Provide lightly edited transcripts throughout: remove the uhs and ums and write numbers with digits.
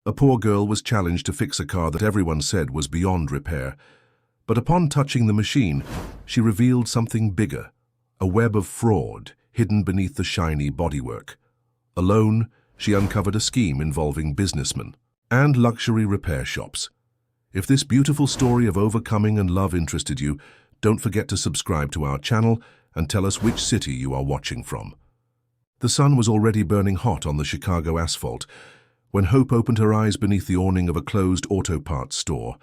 A poor girl was challenged to fix a car that everyone said was beyond repair. But upon touching the machine, she revealed something bigger, a web of fraud hidden beneath the shiny bodywork. Alone, she uncovered a scheme involving businessmen and luxury repair shops. If this beautiful story of overcoming and love interested you, don't forget to subscribe to our channel and tell us which city you are watching from. The sun was already burning hot on the Chicago asphalt when Hope opened her eyes beneath the awning of a closed auto parts store.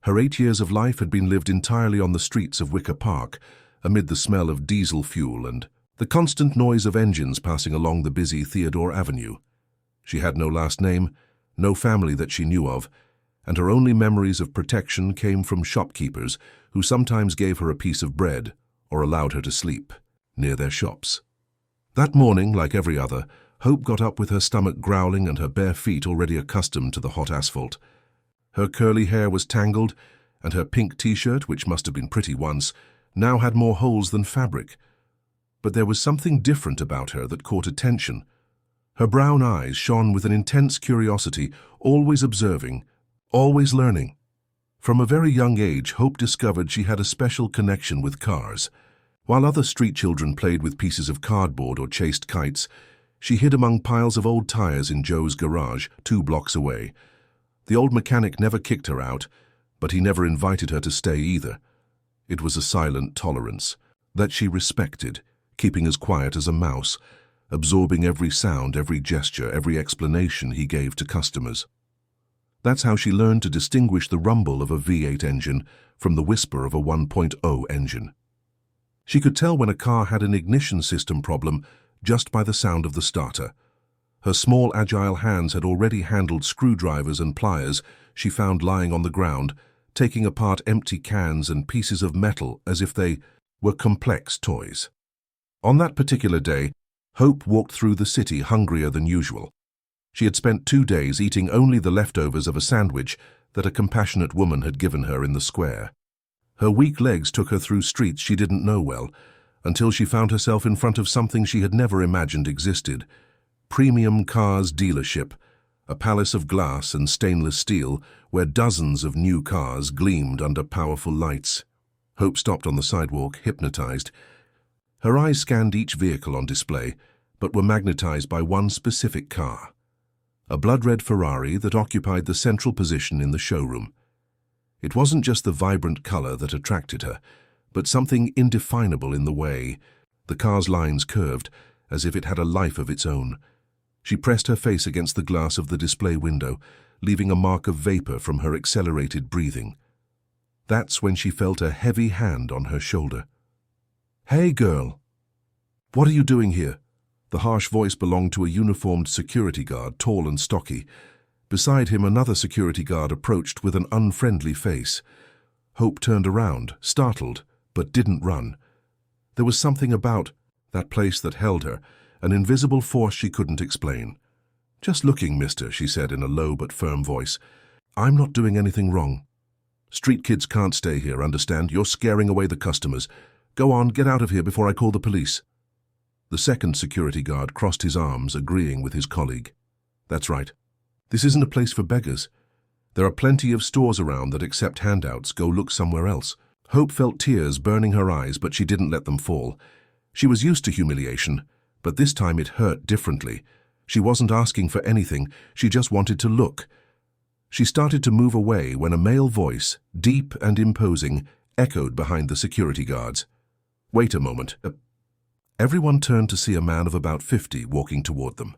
Her 8 years of life had been lived entirely on the streets of Wicker Park, amid the smell of diesel fuel and the constant noise of engines passing along the busy Theodore Avenue. She had no last name, no family that she knew of, and her only memories of protection came from shopkeepers who sometimes gave her a piece of bread or allowed her to sleep near their shops. That morning, like every other, Hope got up with her stomach growling and her bare feet already accustomed to the hot asphalt. Her curly hair was tangled, and her pink t-shirt, which must have been pretty once, now had more holes than fabric. But there was something different about her that caught attention. Her brown eyes shone with an intense curiosity, always observing, always learning. From a very young age, Hope discovered she had a special connection with cars. While other street children played with pieces of cardboard or chased kites, she hid among piles of old tires in Joe's garage 2 blocks away. The old mechanic never kicked her out, but he never invited her to stay either. It was a silent tolerance that she respected, keeping as quiet as a mouse, absorbing every sound, every gesture, every explanation he gave to customers. That's how she learned to distinguish the rumble of a V8 engine from the whisper of a 1.0 engine. She could tell when a car had an ignition system problem just by the sound of the starter. Her small, agile hands had already handled screwdrivers and pliers she found lying on the ground, taking apart empty cans and pieces of metal as if they were complex toys. On that particular day, Hope walked through the city hungrier than usual. She had spent 2 days eating only the leftovers of a sandwich that a compassionate woman had given her in the square. Her weak legs took her through streets she didn't know well, until she found herself in front of something she had never imagined existed. Premium Cars Dealership, a palace of glass and stainless steel where dozens of new cars gleamed under powerful lights. Hope stopped on the sidewalk, hypnotized. Her eyes scanned each vehicle on display, but were magnetized by one specific car. A blood-red Ferrari that occupied the central position in the showroom. It wasn't just the vibrant color that attracted her, but something indefinable in the way. The car's lines curved, as if it had a life of its own. She pressed her face against the glass of the display window, leaving a mark of vapor from her accelerated breathing. That's when she felt a heavy hand on her shoulder. "Hey, girl! What are you doing here?" The harsh voice belonged to a uniformed security guard, tall and stocky. Beside him, another security guard approached with an unfriendly face. Hope turned around, startled, but didn't run. There was something about that place that held her, an invisible force she couldn't explain. "Just looking, mister," she said in a low but firm voice. "I'm not doing anything wrong. Street kids can't stay here, understand? You're scaring away the customers. Go on, get out of here before I call the police." The second security guard crossed his arms, agreeing with his colleague. "That's right. This isn't a place for beggars. There are plenty of stores around that accept handouts. Go look somewhere else." Hope felt tears burning her eyes, but she didn't let them fall. She was used to humiliation, but this time it hurt differently. She wasn't asking for anything, she just wanted to look. She started to move away when a male voice, deep and imposing, echoed behind the security guards. "Wait a moment." Everyone turned to see a man of about 50 walking toward them.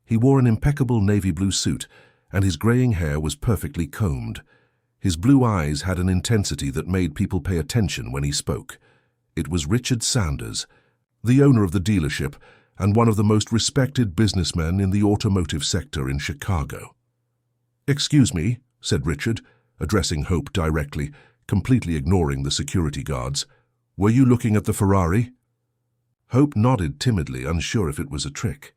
He wore an impeccable navy blue suit, and his graying hair was perfectly combed. His blue eyes had an intensity that made people pay attention when he spoke. It was Richard Sanders, the owner of the dealership and one of the most respected businessmen in the automotive sector in Chicago. "Excuse me," said Richard, addressing Hope directly, completely ignoring the security guards. "Were you looking at the Ferrari?" Hope nodded timidly, unsure if it was a trick.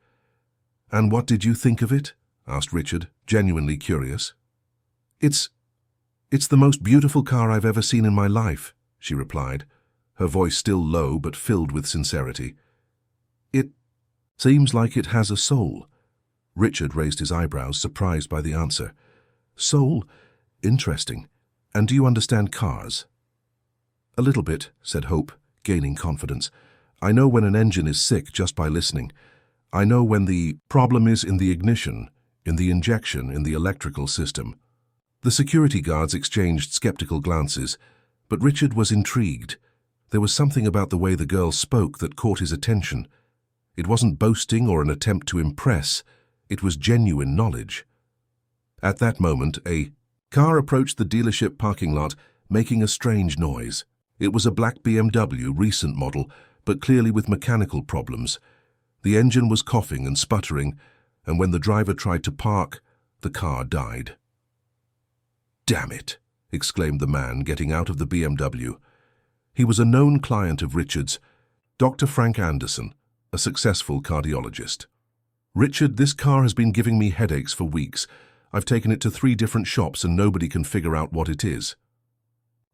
"And what did you think of it?" asked Richard, genuinely curious. It's the most beautiful car I've ever seen in my life," she replied, her voice still low but filled with sincerity. "It seems like it has a soul." Richard raised his eyebrows, surprised by the answer. Soul? Interesting. And do you understand cars? A little bit, said Hope, gaining confidence. I know when an engine is sick just by listening. I know when the problem is in the ignition, in the injection, in the electrical system. The security guards exchanged skeptical glances, but Richard was intrigued. There was something about the way the girl spoke that caught his attention. It wasn't boasting or an attempt to impress. It was genuine knowledge. At that moment, a car approached the dealership parking lot, making a strange noise. It was a black BMW, recent model, but clearly with mechanical problems. The engine was coughing and sputtering, and when the driver tried to park, the car died. "Damn it!" exclaimed the man, getting out of the BMW. He was a known client of Richard's, Dr. Frank Anderson, a successful cardiologist. "Richard, this car has been giving me headaches for weeks. I've taken it to 3 different shops and nobody can figure out what it is."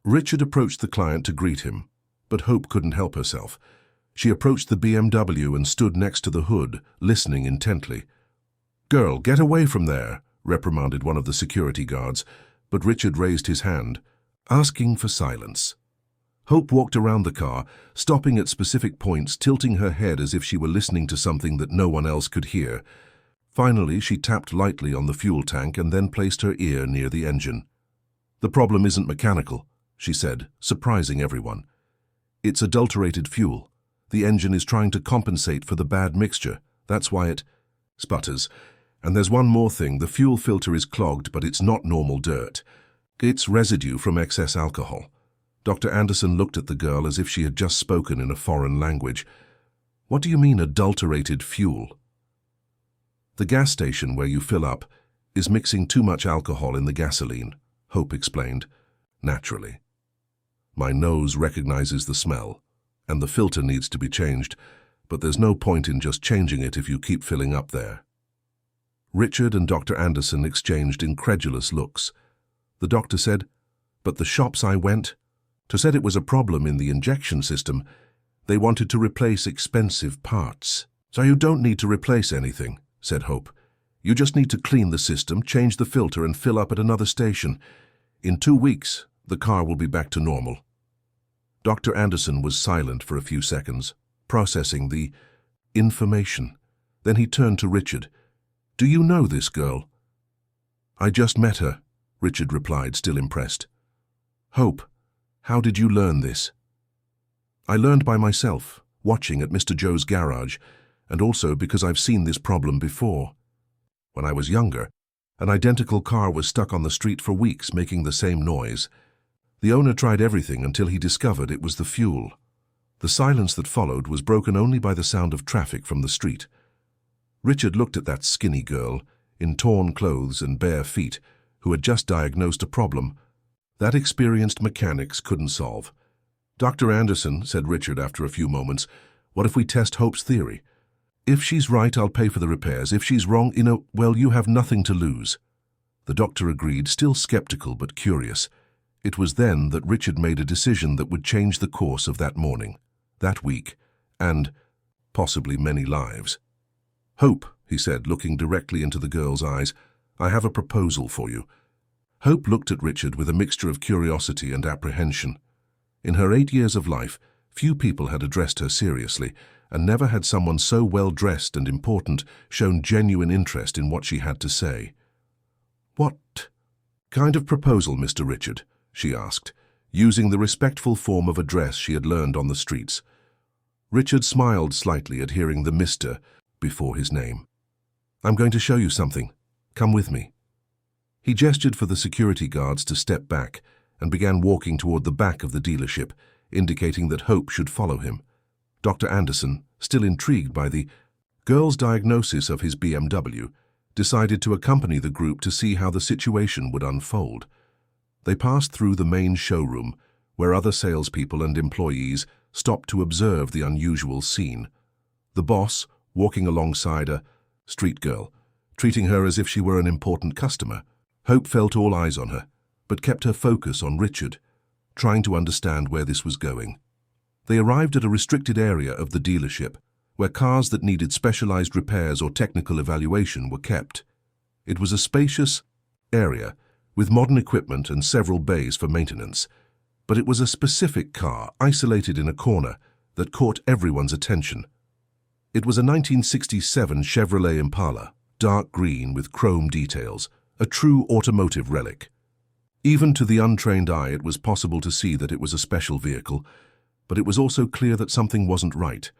Richard approached the client to greet him, but Hope couldn't help herself. She approached the BMW and stood next to the hood, listening intently. "Girl, get away from there," reprimanded one of the security guards, but Richard raised his hand, asking for silence. Hope walked around the car, stopping at specific points, tilting her head as if she were listening to something that no one else could hear. Finally, she tapped lightly on the fuel tank and then placed her ear near the engine. "The problem isn't mechanical," she said, surprising everyone. "It's adulterated fuel. The engine is trying to compensate for the bad mixture. That's why it sputters. And there's one more thing. The fuel filter is clogged, but it's not normal dirt. It's residue from excess alcohol." Dr. Anderson looked at the girl as if she had just spoken in a foreign language. "What do you mean, adulterated fuel?" "The gas station where you fill up is mixing too much alcohol in the gasoline," Hope explained. "Naturally. My nose recognizes the smell, and the filter needs to be changed, but there's no point in just changing it if you keep filling up there." Richard and Dr. Anderson exchanged incredulous looks. The doctor said, "But the shops I went to said it was a problem in the injection system. They wanted to replace expensive parts." "So you don't need to replace anything," said Hope. "You just need to clean the system, change the filter, and fill up at another station. In 2 weeks, the car will be back to normal." Dr. Anderson was silent for a few seconds, processing the information. Then he turned to Richard. "Do you know this girl?" "I just met her," Richard replied, still impressed. "Hope, how did you learn this?" "I learned by myself, watching at Mr. Joe's garage, and also because I've seen this problem before. When I was younger, an identical car was stuck on the street for weeks making the same noise. The owner tried everything until he discovered it was the fuel. The silence that followed was broken only by the sound of traffic from the street." Richard looked at that skinny girl, in torn clothes and bare feet, who had just diagnosed a problem that experienced mechanics couldn't solve. "Dr. Anderson," said Richard after a few moments, "what if we test Hope's theory? If she's right, I'll pay for the repairs. If she's wrong, well, you have nothing to lose." The doctor agreed, still skeptical but curious. It was then that Richard made a decision that would change the course of that morning, that week, and possibly many lives. "Hope," he said, looking directly into the girl's eyes, "I have a proposal for you." Hope looked at Richard with a mixture of curiosity and apprehension. In her 8 years of life, few people had addressed her seriously, and never had someone so well-dressed and important shown genuine interest in what she had to say. "What kind of proposal, Mr. Richard?" she asked, using the respectful form of address she had learned on the streets. Richard smiled slightly at hearing the Mr. before his name. "I'm going to show you something. Come with me." He gestured for the security guards to step back and began walking toward the back of the dealership, indicating that Hope should follow him. Dr. Anderson, still intrigued by the girl's diagnosis of his BMW, decided to accompany the group to see how the situation would unfold. They passed through the main showroom, where other salespeople and employees stopped to observe the unusual scene. The boss, walking alongside a street girl, treating her as if she were an important customer. Hope felt all eyes on her, but kept her focus on Richard, trying to understand where this was going. They arrived at a restricted area of the dealership, where cars that needed specialized repairs or technical evaluation were kept. It was a spacious area with modern equipment and several bays for maintenance, but it was a specific car isolated in a corner that caught everyone's attention. It was a 1967 Chevrolet Impala, dark green with chrome details, a true automotive relic. Even to the untrained eye, it was possible to see that it was a special vehicle, but it was also clear that something wasn't right.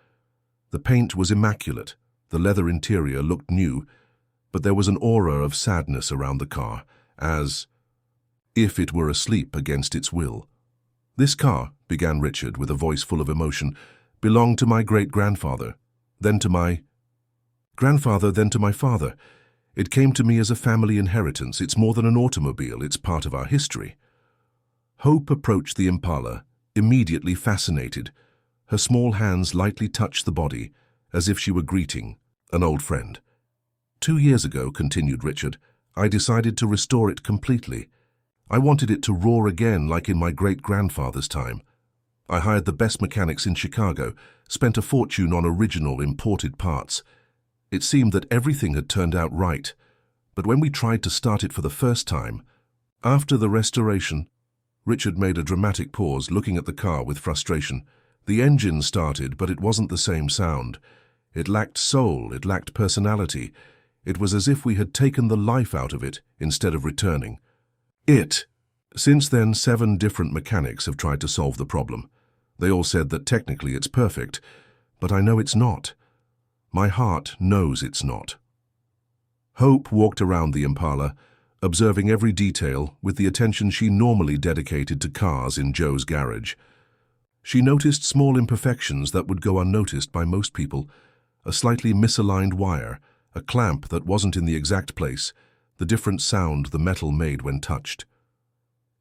The paint was immaculate, the leather interior looked new, but there was an aura of sadness around the car, as if it were asleep against its will. "This car," began Richard with a voice full of emotion, "belonged to my great-grandfather, then to my grandfather, then to my father. It came to me as a family inheritance. It's more than an automobile, it's part of our history." Hope approached the Impala, immediately fascinated. Her small hands lightly touched the body, as if she were greeting an old friend. "2 years ago," continued Richard, "I decided to restore it completely. I wanted it to roar again like in my great-grandfather's time. I hired the best mechanics in Chicago, spent a fortune on original imported parts. It seemed that everything had turned out right, but when we tried to start it for the first time, after the restoration—" Richard made a dramatic pause, looking at the car with frustration. "The engine started, but it wasn't the same sound. It lacked soul, it lacked personality. It was as if we had taken the life out of it instead of returning it." Since then, 7 different mechanics have tried to solve the problem. They all said that technically it's perfect, but I know it's not. My heart knows it's not. Hope walked around the Impala, observing every detail with the attention she normally dedicated to cars in Joe's garage. She noticed small imperfections that would go unnoticed by most people: a slightly misaligned wire, a clamp that wasn't in the exact place, the different sound the metal made when touched.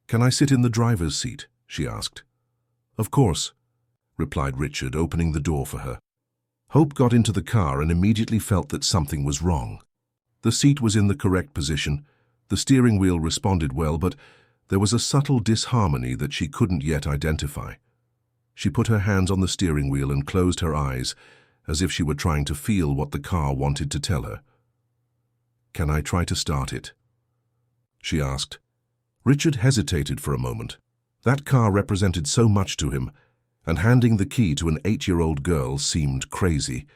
"Can I sit in the driver's seat?" she asked. "Of course," replied Richard, opening the door for her. Hope got into the car and immediately felt that something was wrong. The seat was in the correct position, the steering wheel responded well, but there was a subtle disharmony that she couldn't yet identify. She put her hands on the steering wheel and closed her eyes, as if she were trying to feel what the car wanted to tell her. "Can I try to start it?" she asked. Richard hesitated for a moment. That car represented so much to him, and handing the key to an 8-year-old girl seemed crazy.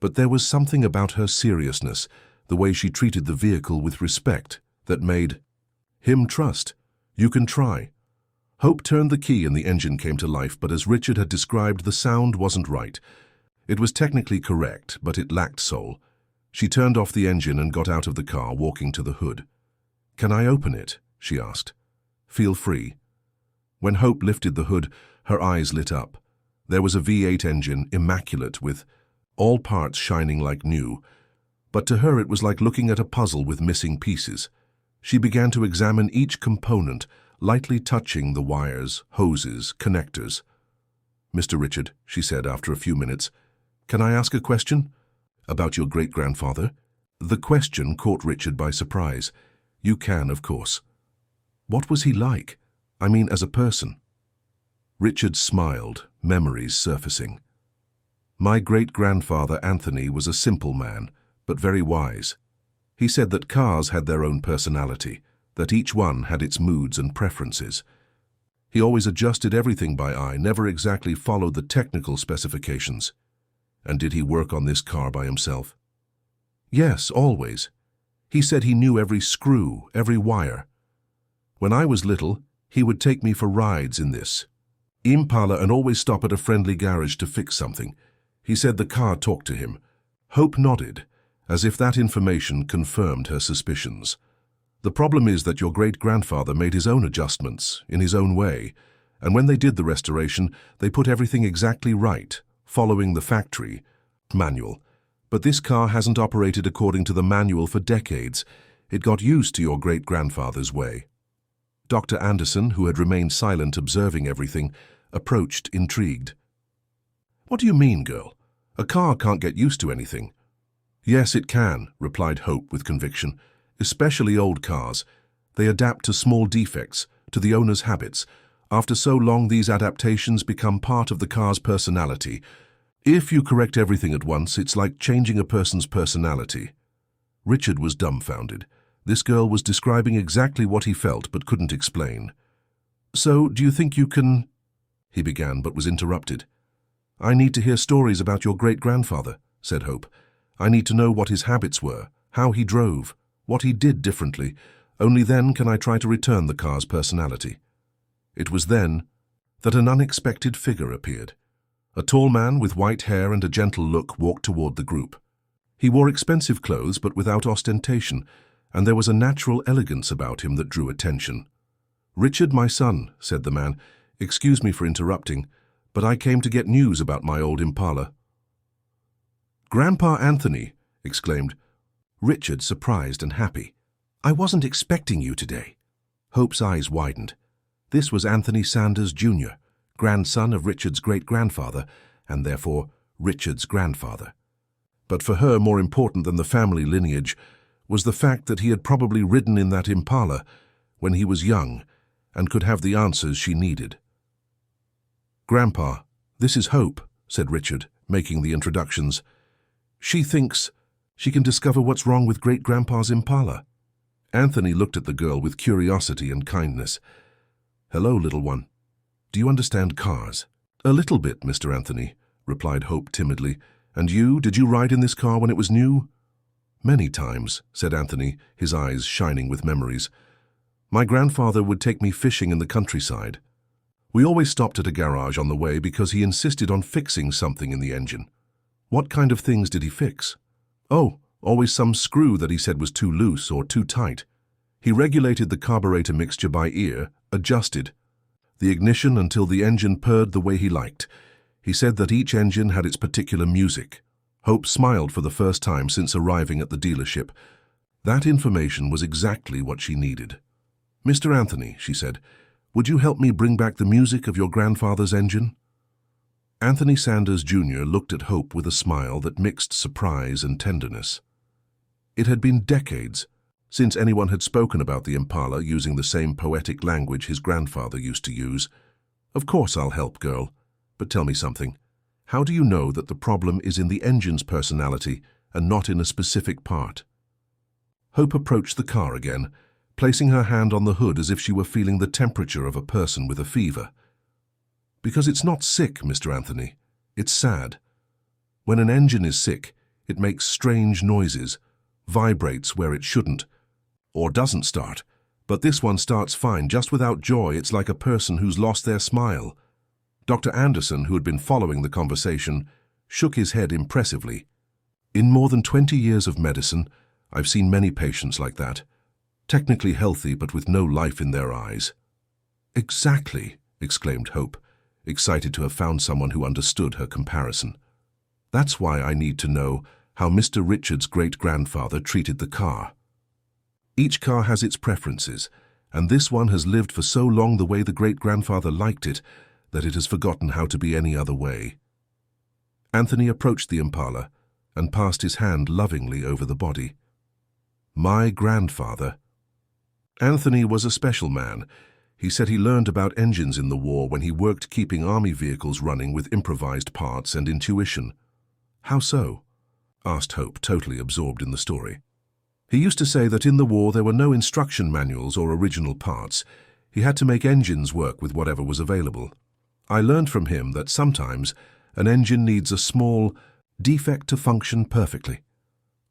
But there was something about her seriousness, the way she treated the vehicle with respect, that made him trust. "You can try." Hope turned the key and the engine came to life, but as Richard had described, the sound wasn't right. It was technically correct, but it lacked soul. She turned off the engine and got out of the car, walking to the hood. "Can I open it?" she asked. "Feel free." When Hope lifted the hood, her eyes lit up. There was a V8 engine, immaculate, with all parts shining like new. But to her it was like looking at a puzzle with missing pieces. She began to examine each component, lightly touching the wires, hoses, connectors. "Mr. Richard," she said after a few minutes, "can I ask a question?" "About your great-grandfather?" The question caught Richard by surprise. "You can, of course." "What was he like? I mean, as a person?" Richard smiled, memories surfacing. "My great-grandfather Anthony was a simple man, but very wise. He said that cars had their own personality, that each one had its moods and preferences. He always adjusted everything by eye, never exactly followed the technical specifications." "And did he work on this car by himself?" "Yes, always. He said he knew every screw, every wire. When I was little, he would take me for rides in this Impala and always stop at a friendly garage to fix something. He said the car talked to him." Hope nodded, as if that information confirmed her suspicions. "The problem is that your great-grandfather made his own adjustments, in his own way, and when they did the restoration, they put everything exactly right, following the factory manual. But this car hasn't operated according to the manual for decades. It got used to your great-grandfather's way." Dr. Anderson, who had remained silent observing everything, approached, intrigued. "What do you mean, girl? A car can't get used to anything." "Yes, it can," replied Hope with conviction. "Especially old cars. They adapt to small defects, to the owner's habits. After so long, these adaptations become part of the car's personality. If you correct everything at once, it's like changing a person's personality. Richard was dumbfounded. This girl was describing exactly what he felt but couldn't explain. So, do you think you can... he began but was interrupted. I need to hear stories about your great-grandfather, said Hope. I need to know what his habits were, how he drove, what he did differently. Only then can I try to return the car's personality. It was then that an unexpected figure appeared. A tall man with white hair and a gentle look walked toward the group. He wore expensive clothes but without ostentation, and there was a natural elegance about him that drew attention. Richard, my son, said the man, excuse me for interrupting, but I came to get news about my old Impala. Grandpa Anthony, exclaimed Richard, surprised and happy. I wasn't expecting you today. Hope's eyes widened. This was Anthony Sanders, Jr., grandson of Richard's great-grandfather, and therefore Richard's grandfather. But for her, more important than the family lineage was the fact that he had probably ridden in that Impala when he was young and could have the answers she needed. Grandpa, this is Hope, said Richard, making the introductions. She thinks she can discover what's wrong with great-grandpa's Impala. Anthony looked at the girl with curiosity and kindness. Hello, little one. Do you understand cars? A little bit, Mr. Anthony, replied Hope timidly. And you, did you ride in this car when it was new? Many times, said Anthony, his eyes shining with memories. My grandfather would take me fishing in the countryside. We always stopped at a garage on the way because he insisted on fixing something in the engine. What kind of things did he fix? Oh, always some screw that he said was too loose or too tight. He regulated the carburetor mixture by ear, adjusted the ignition until the engine purred the way he liked. He said that each engine had its particular music. Hope smiled for the first time since arriving at the dealership. That information was exactly what she needed. Mr. Anthony, she said, would you help me bring back the music of your grandfather's engine? Anthony Sanders, Jr. looked at Hope with a smile that mixed surprise and tenderness. It had been decades since anyone had spoken about the Impala using the same poetic language his grandfather used to use. Of course I'll help, girl. But tell me something. How do you know that the problem is in the engine's personality and not in a specific part? Hope approached the car again, placing her hand on the hood as if she were feeling the temperature of a person with a fever. Because it's not sick, Mr. Anthony. It's sad. When an engine is sick, it makes strange noises, vibrates where it shouldn't, or doesn't start. But this one starts fine, just without joy. It's like a person who's lost their smile. Dr. Anderson, who had been following the conversation, shook his head impressively. In more than 20 years of medicine, I've seen many patients like that. Technically healthy, but with no life in their eyes. Exactly, exclaimed Hope, excited to have found someone who understood her comparison. That's why I need to know how Mr. Richard's great-grandfather treated the car. Each car has its preferences, and this one has lived for so long the way the great-grandfather liked it that it has forgotten how to be any other way. Anthony approached the Impala and passed his hand lovingly over the body. My grandfather. Anthony was a special man. He said he learned about engines in the war when he worked keeping army vehicles running with improvised parts and intuition. How so? Asked Hope, totally absorbed in the story. He used to say that in the war there were no instruction manuals or original parts. He had to make engines work with whatever was available. I learned from him that sometimes an engine needs a small defect to function perfectly.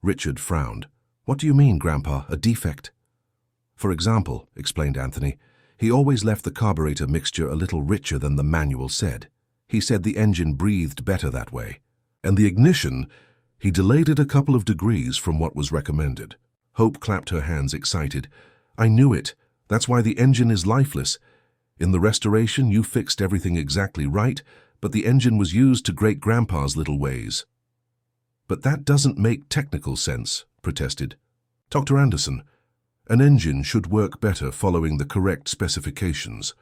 Richard frowned. What do you mean, Grandpa, a defect? For example, explained Anthony, he always left the carburetor mixture a little richer than the manual said. He said the engine breathed better that way. And the ignition, he delayed it a couple of degrees from what was recommended. Hope clapped her hands, excited. I knew it. That's why the engine is lifeless. In the restoration, you fixed everything exactly right, but the engine was used to great-grandpa's little ways. But that doesn't make technical sense, protested. Dr. Anderson, an engine should work better following the correct specifications.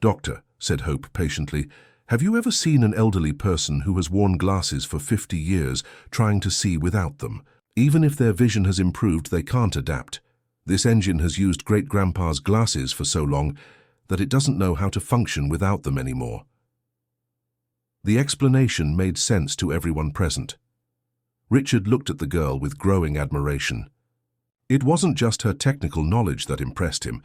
Doctor, said Hope patiently, have you ever seen an elderly person who has worn glasses for 50 years trying to see without them? Even if their vision has improved, they can't adapt. This engine has used great-grandpa's glasses for so long that it doesn't know how to function without them anymore. The explanation made sense to everyone present. Richard looked at the girl with growing admiration. It wasn't just her technical knowledge that impressed him,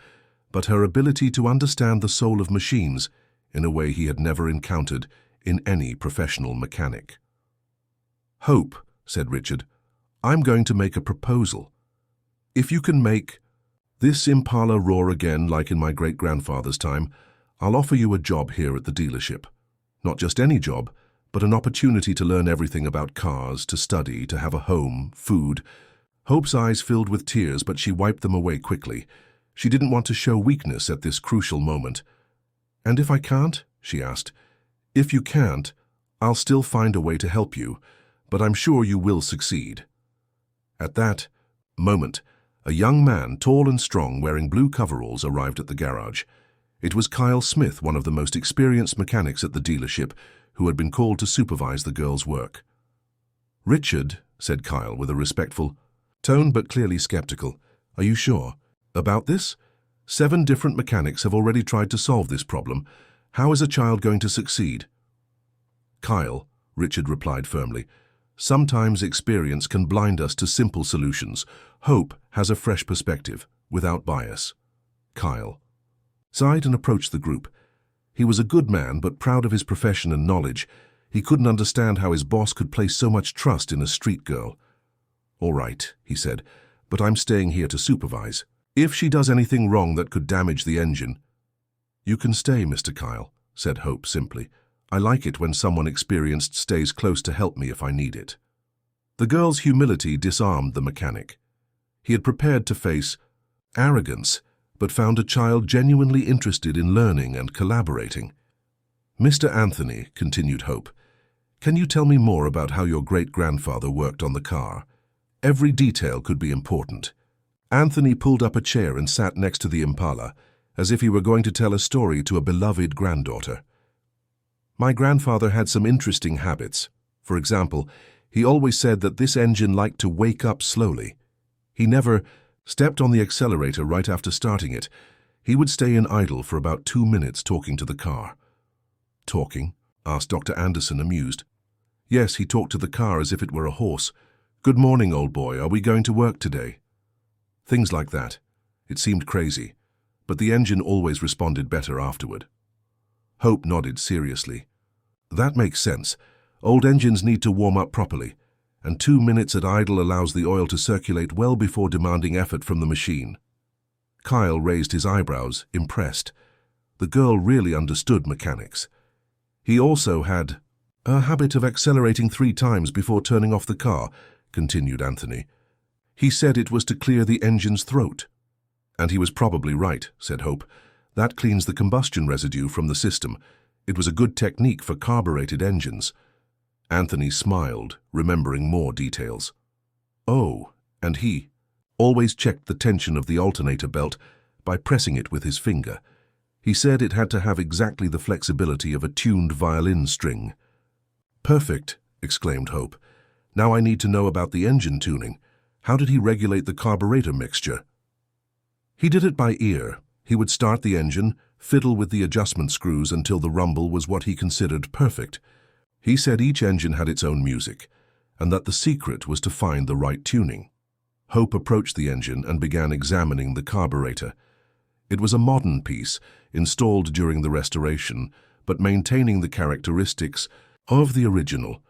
but her ability to understand the soul of machines in a way he had never encountered in any professional mechanic. "Hope," said Richard, "I'm going to make a proposal. If you can make this Impala roar again like in my great-grandfather's time, I'll offer you a job here at the dealership. Not just any job, but an opportunity to learn everything about cars, to study, to have a home, food." Hope's eyes filled with tears, but she wiped them away quickly. She didn't want to show weakness at this crucial moment. "And if I can't?" she asked. "If you can't, I'll still find a way to help you, but I'm sure you will succeed." At that moment, a young man, tall and strong, wearing blue coveralls, arrived at the garage. It was Kyle Smith, one of the most experienced mechanics at the dealership, who had been called to supervise the girl's work. "Richard," said Kyle with a respectful tone but clearly skeptical, "are you sure about this? 7 different mechanics have already tried to solve this problem. How is a child going to succeed?" "Kyle," Richard replied firmly, "sometimes experience can blind us to simple solutions. Hope has a fresh perspective, without bias." Kyle sighed and approached the group. He was a good man, but proud of his profession and knowledge. He couldn't understand how his boss could place so much trust in a street girl. "All right," he said, "but I'm staying here to supervise. If she does anything wrong that could damage the engine—" "You can stay, Mr. Kyle," said Hope simply. "I like it when someone experienced stays close to help me if I need it." The girl's humility disarmed the mechanic. He had prepared to face arrogance, but found a child genuinely interested in learning and collaborating. "Mr. Anthony," continued Hope, "can you tell me more about how your great-grandfather worked on the car? Every detail could be important." Anthony pulled up a chair and sat next to the Impala, as if he were going to tell a story to a beloved granddaughter. "My grandfather had some interesting habits. For example, he always said that this engine liked to wake up slowly. He never stepped on the accelerator right after starting it. He would stay in idle for about 2 minutes talking to the car." "Talking?" asked Dr. Anderson, amused. "Yes, he talked to the car as if it were a horse. 'Good morning, old boy, are we going to work today?' Things like that. It seemed crazy, but the engine always responded better afterward." Hope nodded seriously. "That makes sense. Old engines need to warm up properly, and 2 minutes at idle allows the oil to circulate well before demanding effort from the machine." Kyle raised his eyebrows, impressed. The girl really understood mechanics. "He also had a habit of accelerating 3 times before turning off the car," continued Anthony. "He said it was to clear the engine's throat." "And he was probably right," said Hope. "That cleans the combustion residue from the system. It was a good technique for carbureted engines." Anthony smiled, remembering more details. "Oh, and he always checked the tension of the alternator belt by pressing it with his finger. He said it had to have exactly the flexibility of a tuned violin string." "Perfect," exclaimed Hope. "Now I need to know about the engine tuning. How did he regulate the carburetor mixture?" "He did it by ear. He would start the engine, fiddle with the adjustment screws until the rumble was what he considered perfect. He said each engine had its own music, and that the secret was to find the right tuning." Hope approached the engine and began examining the carburetor. It was a modern piece, installed during the restoration, but maintaining the characteristics of the original.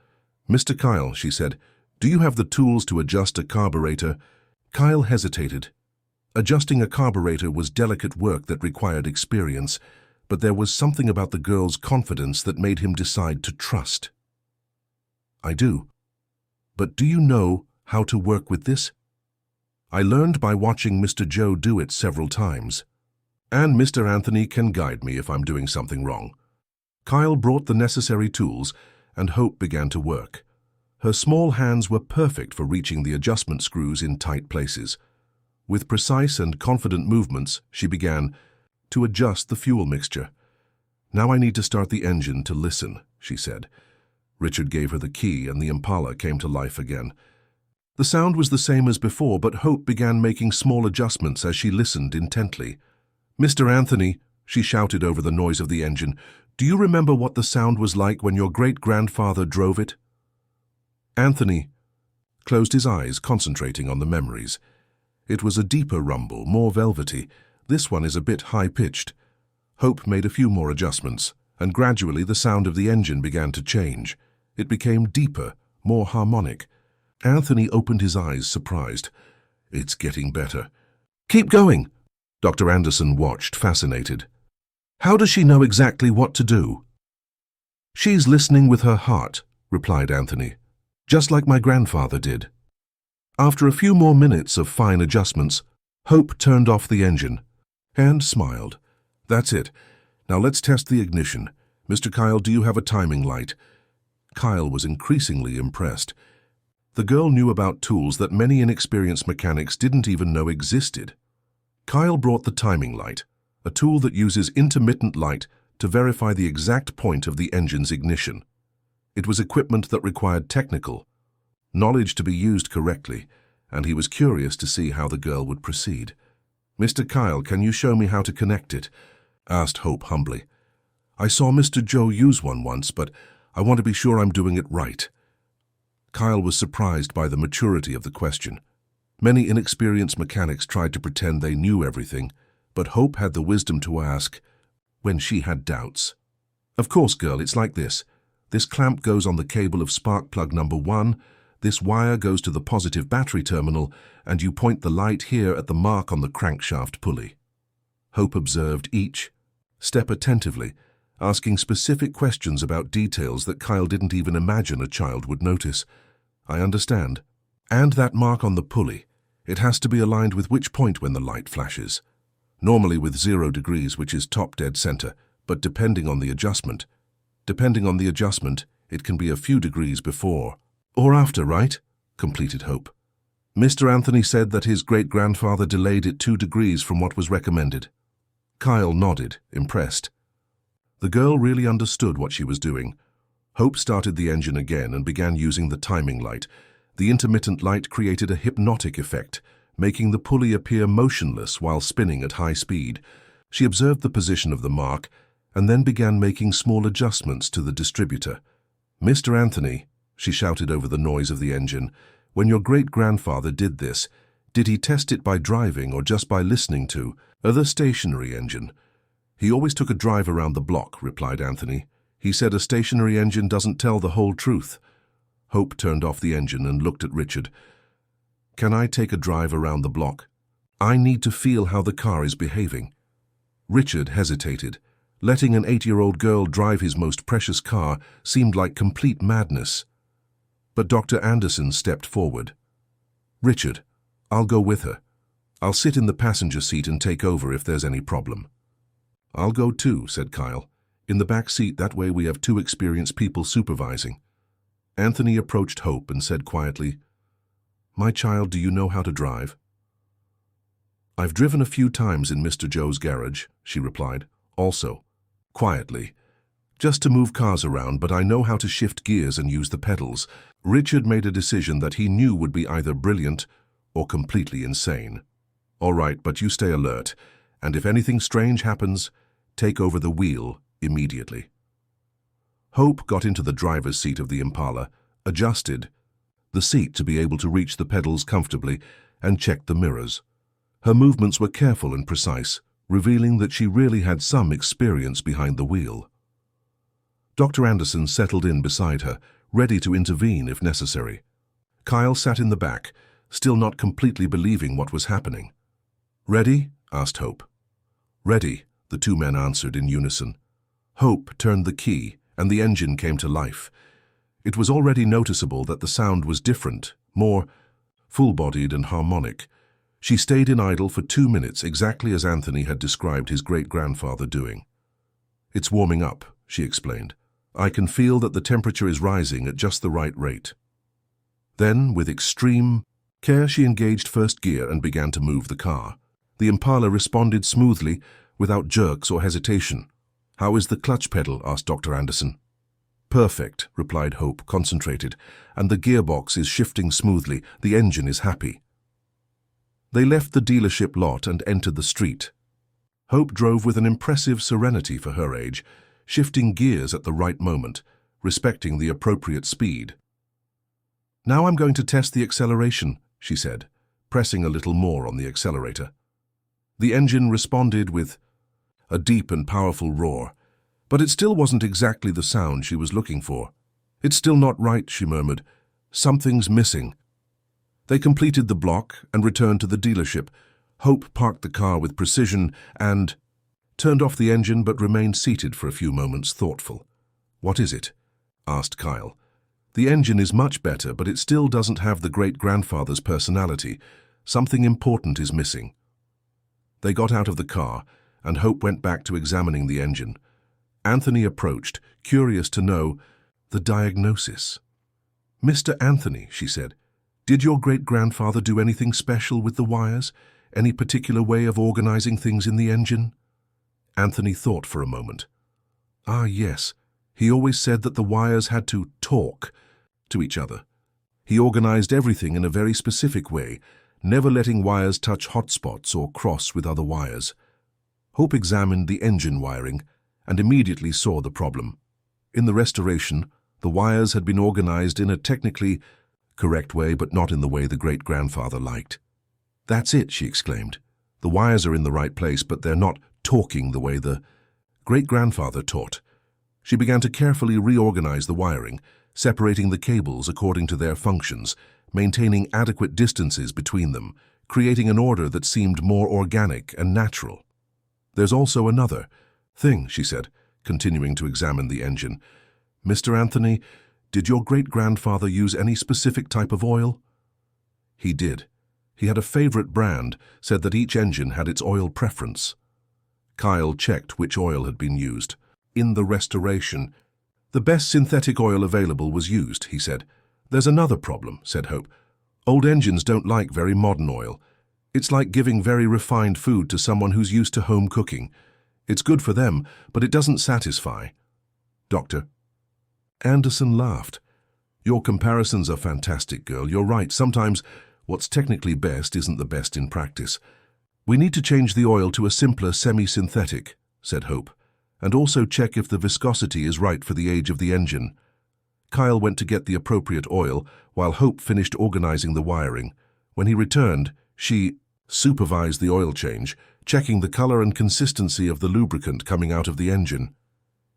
"Mr. Kyle," she said, "do you have the tools to adjust a carburetor?" Kyle hesitated. Adjusting a carburetor was delicate work that required experience, but there was something about the girl's confidence that made him decide to trust. "I do. But do you know how to work with this?" "I learned by watching Mr. Joe do it several times. And Mr. Anthony can guide me if I'm doing something wrong." Kyle brought the necessary tools, and Hope began to work. Her small hands were perfect for reaching the adjustment screws in tight places. With precise and confident movements, she began to adjust the fuel mixture. "Now I need to start the engine to listen," she said. Richard gave her the key, and the Impala came to life again. The sound was the same as before, but Hope began making small adjustments as she listened intently. "Mr. Anthony," she shouted over the noise of the engine, Do you remember what the sound was like when your great-grandfather drove it? Anthony closed his eyes, concentrating on the memories. It was a deeper rumble, more velvety. This one is a bit high-pitched. Hope made a few more adjustments, and gradually the sound of the engine began to change. It became deeper, more harmonic. Anthony opened his eyes, surprised. It's getting better. Keep going. Dr. Anderson watched, fascinated. How does she know exactly what to do? She's listening with her heart, replied Anthony, just like my grandfather did. After a few more minutes of fine adjustments, Hope turned off the engine and smiled. That's it. Now let's test the ignition. Mr. Kyle, do you have a timing light? Kyle was increasingly impressed. The girl knew about tools that many inexperienced mechanics didn't even know existed. Kyle brought the timing light, a tool that uses intermittent light to verify the exact point of the engine's ignition. It was equipment that required technical knowledge to be used correctly, and he was curious to see how the girl would proceed. Mr. Kyle, can you show me how to connect it? Asked Hope humbly. I saw Mr. Joe use one once, but I want to be sure I'm doing it right. Kyle was surprised by the maturity of the question. Many inexperienced mechanics tried to pretend they knew everything, but Hope had the wisdom to ask when she had doubts. Of course, girl, it's like this. This clamp goes on the cable of spark plug number 1, this wire goes to the positive battery terminal, and you point the light here at the mark on the crankshaft pulley. Hope observed each step attentively, asking specific questions about details that Kyle didn't even imagine a child would notice. I understand. And that mark on the pulley, it has to be aligned with which point when the light flashes? Normally with 0 degrees, which is top dead center, but depending on the adjustment, it can be a few degrees before or after, right? Completed Hope. Mr. Anthony said that his great-grandfather delayed it 2 degrees from what was recommended. Kyle nodded, impressed. The girl really understood what she was doing. Hope started the engine again and began using the timing light. The intermittent light created a hypnotic effect, making the pulley appear motionless while spinning at high speed. She observed the position of the mark and then began making small adjustments to the distributor. Mr. Anthony, she shouted over the noise of the engine, when your great-grandfather did this, did he test it by driving or just by listening to the stationary engine? He always took a drive around the block, replied Anthony. He said a stationary engine doesn't tell the whole truth. Hope turned off the engine and looked at Richard. Can I take a drive around the block? I need to feel how the car is behaving. Richard hesitated. Letting an 8-year-old girl drive his most precious car seemed like complete madness. But Dr. Anderson stepped forward. Richard, I'll go with her. I'll sit in the passenger seat and take over if there's any problem. I'll go too, said Kyle. In the back seat, that way we have 2 experienced people supervising. Anthony approached Hope and said quietly, My child, do you know how to drive? I've driven a few times in Mr. Joe's garage, she replied, also, quietly. Just to move cars around, but I know how to shift gears and use the pedals. Richard made a decision that he knew would be either brilliant or completely insane. All right, but you stay alert, and if anything strange happens, take over the wheel immediately. Hope got into the driver's seat of the Impala, adjusted the seat to be able to reach the pedals comfortably, and checked the mirrors. Her movements were careful and precise, revealing that she really had some experience behind the wheel. Dr. Anderson settled in beside her, ready to intervene if necessary. Kyle sat in the back, still not completely believing what was happening. Ready? Asked Hope. Ready, the 2 men answered in unison. Hope turned the key, and the engine came to life. It was already noticeable that the sound was different, more full-bodied and harmonic. She stayed in idle for 2 minutes, exactly as Anthony had described his great-grandfather doing. It's warming up, she explained. I can feel that the temperature is rising at just the right rate. Then, with extreme care, she engaged first gear and began to move the car. The Impala responded smoothly, without jerks or hesitation. How is the clutch pedal? Asked Dr. Anderson. Perfect, replied Hope, concentrated, and the gearbox is shifting smoothly. The engine is happy. They left the dealership lot and entered the street. Hope drove with an impressive serenity for her age. shifting gears at the right moment, respecting the appropriate speed. "Now I'm going to test the acceleration," she said, pressing a little more on the accelerator. The engine responded with a deep and powerful roar, but it still wasn't exactly the sound she was looking for. "It's still not right," she murmured. "Something's missing." They completed the block and returned to the dealership. Hope parked the car with precision and turned off the engine but remained seated for a few moments, thoughtful. "What is it?" asked Kyle. "The engine is much better, but it still doesn't have the great-grandfather's personality. Something important is missing." They got out of the car, and Hope went back to examining the engine. Anthony approached, curious to know the diagnosis. "Mr. Anthony," she said, "did your great-grandfather do anything special with the wires? Any particular way of organizing things in the engine?" Anthony thought for a moment. "Ah, yes. He always said that the wires had to talk to each other. He organized everything in a very specific way, never letting wires touch hot spots or cross with other wires." Hope examined the engine wiring and immediately saw the problem. In the restoration, the wires had been organized in a technically correct way, but not in the way the great-grandfather liked. "That's it," she exclaimed. "The wires are in the right place, but they're not talking the way the great-grandfather taught." She began to carefully reorganize the wiring, separating the cables according to their functions, maintaining adequate distances between them, creating an order that seemed more organic and natural. "There's also another thing," she said, continuing to examine the engine. "Mr. Anthony, did your great-grandfather use any specific type of oil?" "He did. He had a favorite brand, said that each engine had its oil preference." Kyle checked which oil had been used. "In the restoration, the best synthetic oil available was used," he said. "There's another problem," said Hope. "Old engines don't like very modern oil. It's like giving very refined food to someone who's used to home cooking. It's good for them, but it doesn't satisfy." "Doctor?" Anderson laughed. "Your comparisons are fantastic, girl. You're right. Sometimes what's technically best isn't the best in practice. We need to change the oil to a simpler semi-synthetic," said Hope, "and also check if the viscosity is right for the age of the engine." Kyle went to get the appropriate oil, while Hope finished organizing the wiring. When he returned, she supervised the oil change, checking the color and consistency of the lubricant coming out of the engine.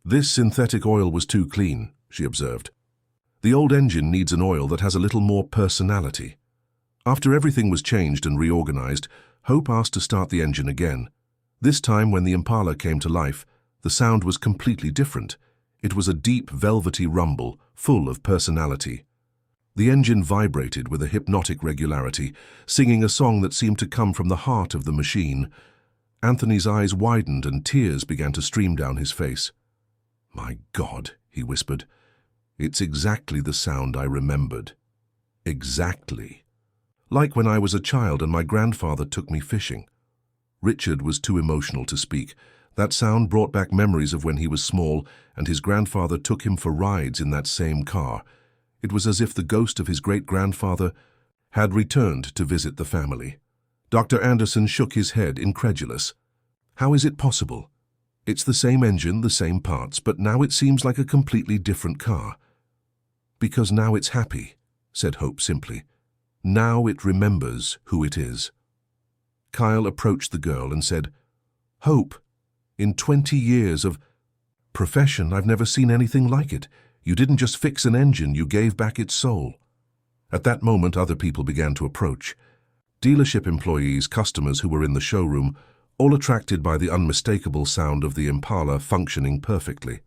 "This synthetic oil was too clean," she observed. "The old engine needs an oil that has a little more personality." After everything was changed and reorganized, Hope asked to start the engine again. This time, when the Impala came to life, the sound was completely different. It was a deep, velvety rumble, full of personality. The engine vibrated with a hypnotic regularity, singing a song that seemed to come from the heart of the machine. Anthony's eyes widened and tears began to stream down his face. "My God," he whispered. "It's exactly the sound I remembered. Exactly. Like when I was a child and my grandfather took me fishing." Richard was too emotional to speak. That sound brought back memories of when he was small and his grandfather took him for rides in that same car. It was as if the ghost of his great-grandfather had returned to visit the family. Dr. Anderson shook his head, incredulous. "How is it possible? It's the same engine, the same parts, but now it seems like a completely different car." "Because now it's happy," said Hope simply. "Now it remembers who it is." Kyle approached the girl and said, "Hope, in 20 years of profession, I've never seen anything like it. You didn't just fix an engine, you gave back its soul." At that moment, other people began to approach. Dealership employees, customers who were in the showroom, all attracted by the unmistakable sound of the Impala functioning perfectly.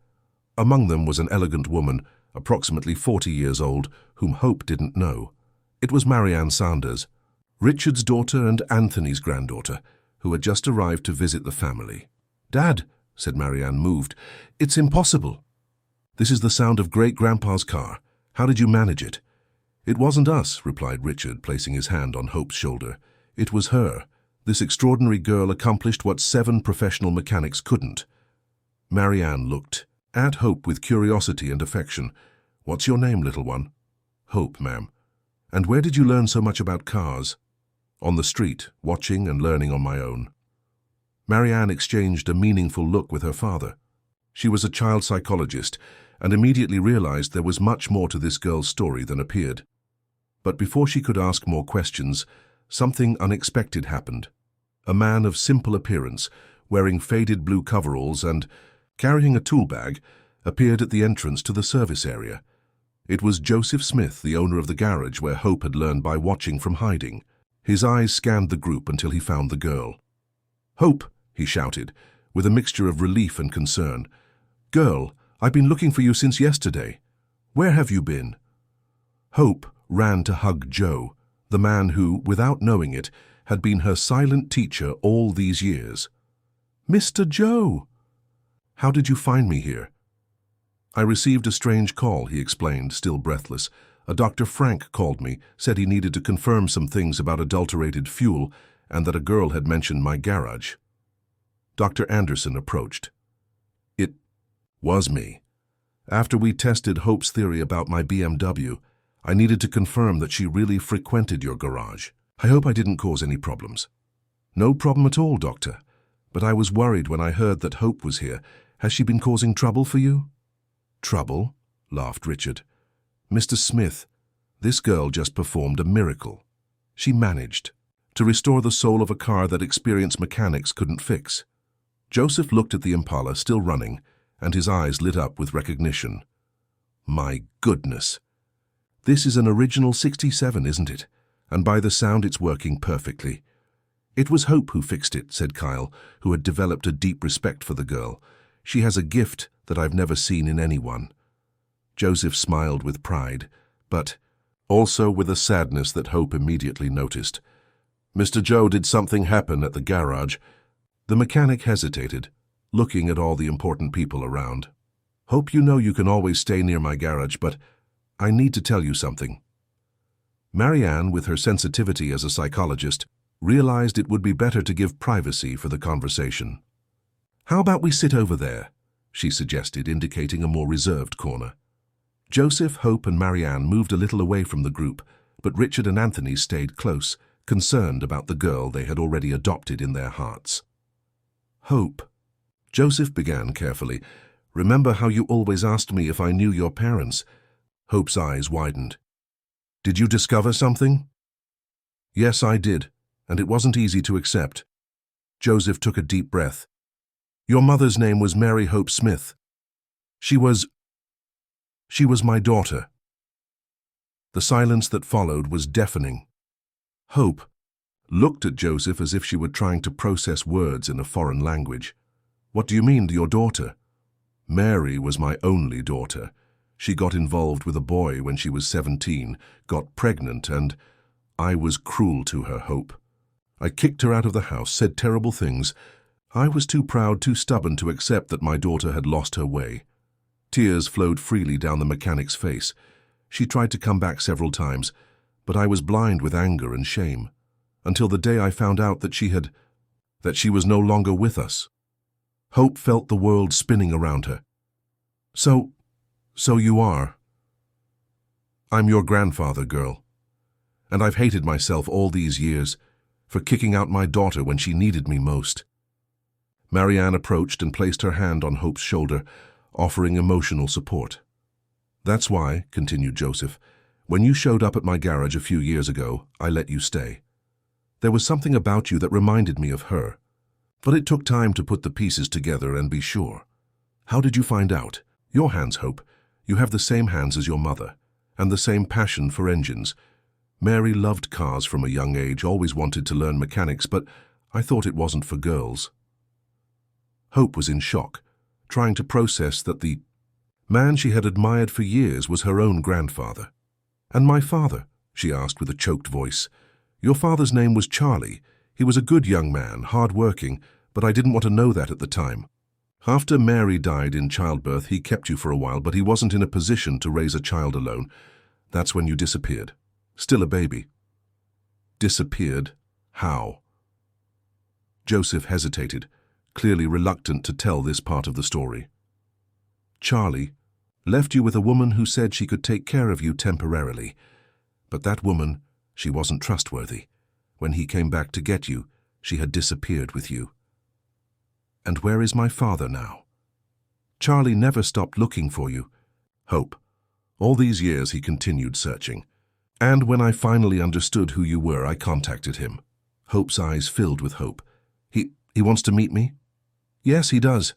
Among them was an elegant woman, approximately 40 years old, whom Hope didn't know. It was Marianne Sanders, Richard's daughter and Anthony's granddaughter, who had just arrived to visit the family. "Dad," said Marianne, moved, "it's impossible." "This is the sound of great-grandpa's car. How did you manage it?" "It wasn't us," replied Richard, placing his hand on Hope's shoulder. "It was her. This extraordinary girl accomplished what 7 professional mechanics couldn't." Marianne looked at Hope with curiosity and affection. "What's your name, little one?" "Hope, ma'am." "And where did you learn so much about cars?" "On the street, watching and learning on my own." Marianne exchanged a meaningful look with her father. She was a child psychologist and immediately realized there was much more to this girl's story than appeared. But before she could ask more questions, something unexpected happened. A man of simple appearance, wearing faded blue coveralls and carrying a tool bag, appeared at the entrance to the service area. It was Joseph Smith, the owner of the garage where Hope had learned by watching from hiding. His eyes scanned the group until he found the girl. "Hope," he shouted, with a mixture of relief and concern. "Girl, I've been looking for you since yesterday. Where have you been?" Hope ran to hug Joe, the man who, without knowing it, had been her silent teacher all these years. "Mr. Joe! How did you find me here?" "I received a strange call," he explained, still breathless. "A Dr. Frank called me, said he needed to confirm some things about adulterated fuel and that a girl had mentioned my garage." Dr. Anderson approached. "It was me. After we tested Hope's theory about my BMW, I needed to confirm that she really frequented your garage. I hope I didn't cause any problems." "No problem at all, Doctor. But I was worried when I heard that Hope was here. Has she been causing trouble for you?" "Trouble?" laughed Richard. "Mr. Smith, this girl just performed a miracle. She managed to restore the soul of a car that experienced mechanics couldn't fix." Joseph looked at the Impala still running, and his eyes lit up with recognition. "My goodness! This is an original 67, isn't it? And by the sound, it's working perfectly." "It was Hope who fixed it," said Kyle, who had developed a deep respect for the girl. "She has a gift that I've never seen in anyone." Joseph smiled with pride, but also with a sadness that Hope immediately noticed. "Mr. Joe, did something happen at the garage?" The mechanic hesitated, looking at all the important people around. "Hope you know you can always stay near my garage, but I need to tell you something." Marianne, with her sensitivity as a psychologist, realized it would be better to give privacy for the conversation. "How about we sit over there?" she suggested, indicating a more reserved corner. Joseph, Hope, and Marianne moved a little away from the group, but Richard and Anthony stayed close, concerned about the girl they had already adopted in their hearts. "Hope," Joseph began carefully, "remember how you always asked me if I knew your parents?" Hope's eyes widened. "Did you discover something?" "Yes, I did, and it wasn't easy to accept." Joseph took a deep breath. "Your mother's name was Mary Hope Smith. She was my daughter." The silence that followed was deafening. Hope looked at Joseph as if she were trying to process words in a foreign language. "What do you mean, your daughter?" "Mary was my only daughter. She got involved with a boy when she was 17, got pregnant, and I was cruel to her, Hope. I kicked her out of the house, said terrible things. I was too proud, too stubborn to accept that my daughter had lost her way." Tears flowed freely down the mechanic's face. She tried to come back several times, but I was blind with anger and shame, until the day I found out that she was no longer with us. Hope felt the world spinning around her. So you are. I'm your grandfather, girl. And I've hated myself all these years for kicking out my daughter when she needed me most." Marianne approached and placed her hand on Hope's shoulder, offering emotional support. "That's why," continued Joseph, "when you showed up at my garage a few years ago, I let you stay. There was something about you that reminded me of her. But it took time to put the pieces together and be sure." "How did you find out?" "Your hands, Hope. You have the same hands as your mother, and the same passion for engines. Mary loved cars from a young age, always wanted to learn mechanics, but I thought it wasn't for girls." Hope was in shock, trying to process that the man she had admired for years was her own grandfather. "And my father?" she asked with a choked voice. "Your father's name was Charlie. He was a good young man, hard-working, but I didn't want to know that at the time. After Mary died in childbirth, he kept you for a while, but he wasn't in a position to raise a child alone. That's when you disappeared. Still a baby." "Disappeared? How?" Joseph hesitated, clearly reluctant to tell this part of the story. "Charlie left you with a woman who said she could take care of you temporarily. But that woman, she wasn't trustworthy. When he came back to get you, she had disappeared with you." "And where is my father now?" Charlie never stopped looking for you. Hope. All these years he continued searching. And when I finally understood who you were, I contacted him. Hope's eyes filled with hope. He wants to meet me? Yes, he does.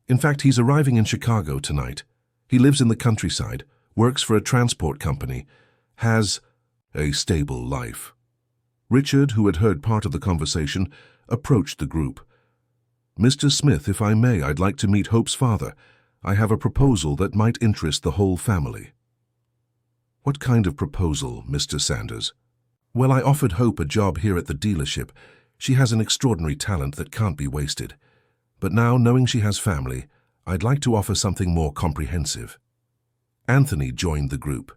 In fact, he's arriving in Chicago tonight. He lives in the countryside, works for a transport company, has a stable life. Richard, who had heard part of the conversation, approached the group. Mr. Smith, if I may, I'd like to meet Hope's father. I have a proposal that might interest the whole family. What kind of proposal, Mr. Sanders? Well, I offered Hope a job here at the dealership. She has an extraordinary talent that can't be wasted. But now, knowing she has family, I'd like to offer something more comprehensive. Anthony joined the group.